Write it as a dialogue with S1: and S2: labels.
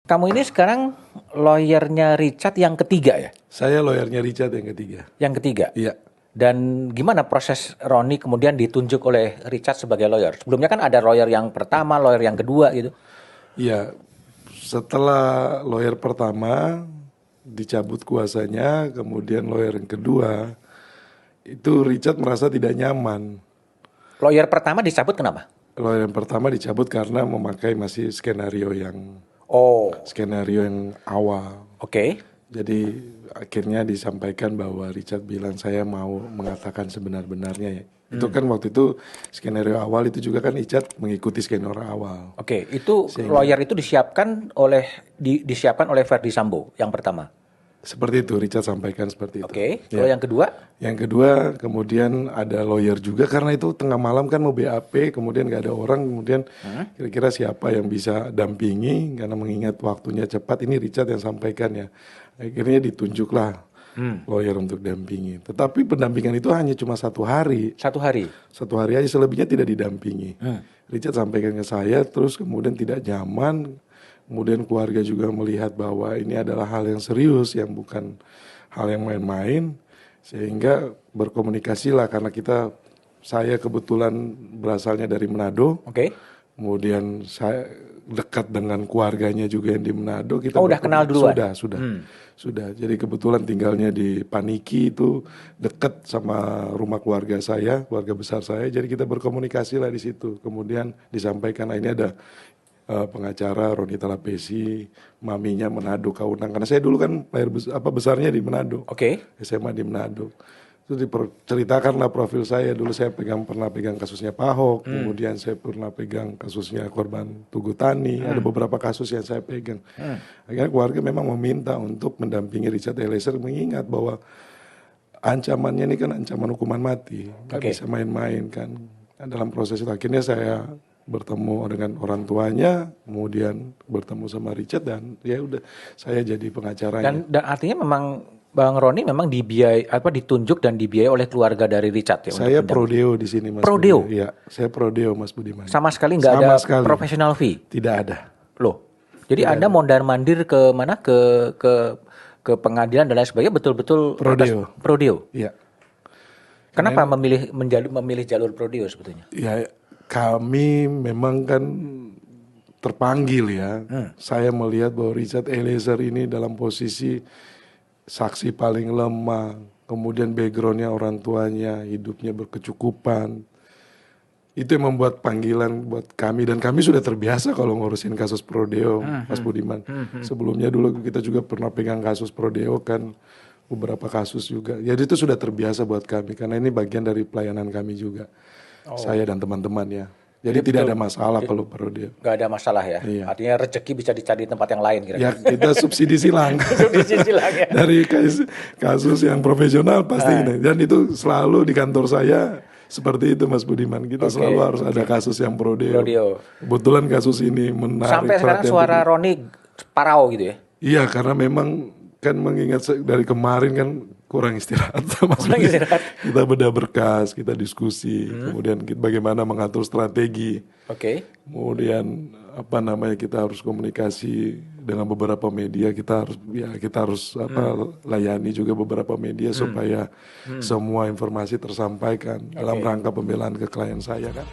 S1: Kamu ini sekarang lawyernya Richard yang ketiga ya?
S2: Saya lawyernya Richard yang ketiga.
S1: Yang ketiga?
S2: Iya.
S1: Dan gimana proses Roni kemudian ditunjuk oleh Richard sebagai lawyer? Sebelumnya kan ada lawyer yang pertama, lawyer yang kedua gitu.
S2: Iya. Setelah lawyer pertama dicabut kuasanya, kemudian lawyer yang kedua, itu Richard merasa tidak nyaman.
S1: Lawyer pertama dicabut kenapa?
S2: Lawyer yang pertama dicabut karena memakai masih skenario yang
S1: Oh,
S2: awal.
S1: oke.
S2: Jadi akhirnya disampaikan bahwa Richard bilang saya mau mengatakan sebenar-benarnya ya. Itu kan waktu itu skenario awal itu juga kan Richard mengikuti skenario awal.
S1: Oke, itu lawyer itu disiapkan oleh Verdi Sambo yang pertama.
S2: Seperti itu Richard sampaikan seperti itu.
S1: Oke,
S2: Ya.
S1: kalau yang kedua?
S2: Yang kedua kemudian ada lawyer juga karena itu tengah malam kan mau BAP, kemudian nggak ada orang, kemudian kira-kira siapa yang bisa dampingi karena mengingat waktunya cepat, ini Richard yang sampaikan ya. Akhirnya ditunjuklah lawyer untuk dampingi. Tetapi pendampingan itu hanya cuma 1 hari.
S1: 1 hari.
S2: 1 hari aja, selebihnya tidak didampingi. Richard sampaikan ke saya, terus kemudian tidak nyaman. Kemudian keluarga juga melihat bahwa ini adalah hal yang serius, yang bukan hal yang main-main. Sehingga berkomunikasilah karena saya kebetulan berasalnya dari Manado.
S1: Oke.
S2: Kemudian saya dekat dengan keluarganya juga yang di Manado. Kita
S1: udah kenal duluan?
S2: Sudah. Jadi kebetulan tinggalnya di Paniki, itu dekat sama rumah keluarga saya, keluarga besar saya. Jadi kita berkomunikasi lah di situ. Kemudian disampaikan, ini ada pengacara Roni Talapesi, maminya Manado Kaunang. Karena saya dulu kan besarnya di Manado.
S1: Oke.
S2: SMA di Manado. Itu diceritakanlah profil saya. Dulu saya pernah pegang kasusnya Pak Ahok, kemudian saya pernah pegang kasusnya korban Tugu Tani, ada beberapa kasus yang saya pegang. Akhirnya keluarga memang meminta untuk mendampingi Richard Eliezer, mengingat bahwa ancamannya ini kan ancaman hukuman mati, nggak bisa main-main kan. Nah, dalam proses itu akhirnya saya bertemu dengan orang tuanya, kemudian bertemu sama Richard, dan ya udah saya jadi pengacaranya.
S1: Dan artinya memang Bang Roni memang ditunjuk dan dibiayai oleh keluarga dari Richard ya?
S2: Saya prodeo di sini, Mas.
S1: Prodeo?
S2: Iya, saya prodeo, Mas Budiman.
S1: Sama sekali nggak ada professional fee?
S2: Tidak ada.
S1: Loh, jadi Anda mondar-mandir ke mana? Ke pengadilan dan lain sebagainya betul-betul prodeo?
S2: Iya.
S1: Kenapa memilih jalur prodeo sebetulnya?
S2: Ya, kami memang kan terpanggil ya. Saya melihat bahwa Richard Eliezer ini dalam posisi saksi paling lemah, kemudian backgroundnya orang tuanya, hidupnya berkecukupan. Itu yang membuat panggilan buat kami, dan kami sudah terbiasa kalau ngurusin kasus prodeo, Mas Budiman. Sebelumnya dulu kita juga pernah pegang kasus prodeo kan, beberapa kasus juga. Jadi itu sudah terbiasa buat kami, karena ini bagian dari pelayanan kami juga. Saya dan teman-temannya. Jadi tidak ada masalah kalau prodeo.
S1: Gak ada masalah ya?
S2: Iya.
S1: Artinya rezeki bisa dicari di tempat yang lain kira-kira?
S2: Ya kita subsidi silang.
S1: Subsidi silang ya?
S2: Dari kasus yang profesional pasti ini. Dan itu selalu di kantor saya seperti itu, Mas Budiman. Kita selalu harus ada kasus yang prodeo. Kebetulan kasus ini menarik.
S1: Sampai sekarang suara Roni parau gitu ya?
S2: Iya, karena memang kan mengingat dari kemarin kan kurang istirahat sama kita bedah berkas, kita diskusi, kemudian bagaimana mengatur strategi. Kemudian kita harus komunikasi dengan beberapa media, kita harus layani juga beberapa media supaya semua informasi tersampaikan dalam rangka pembelaan ke klien saya kan.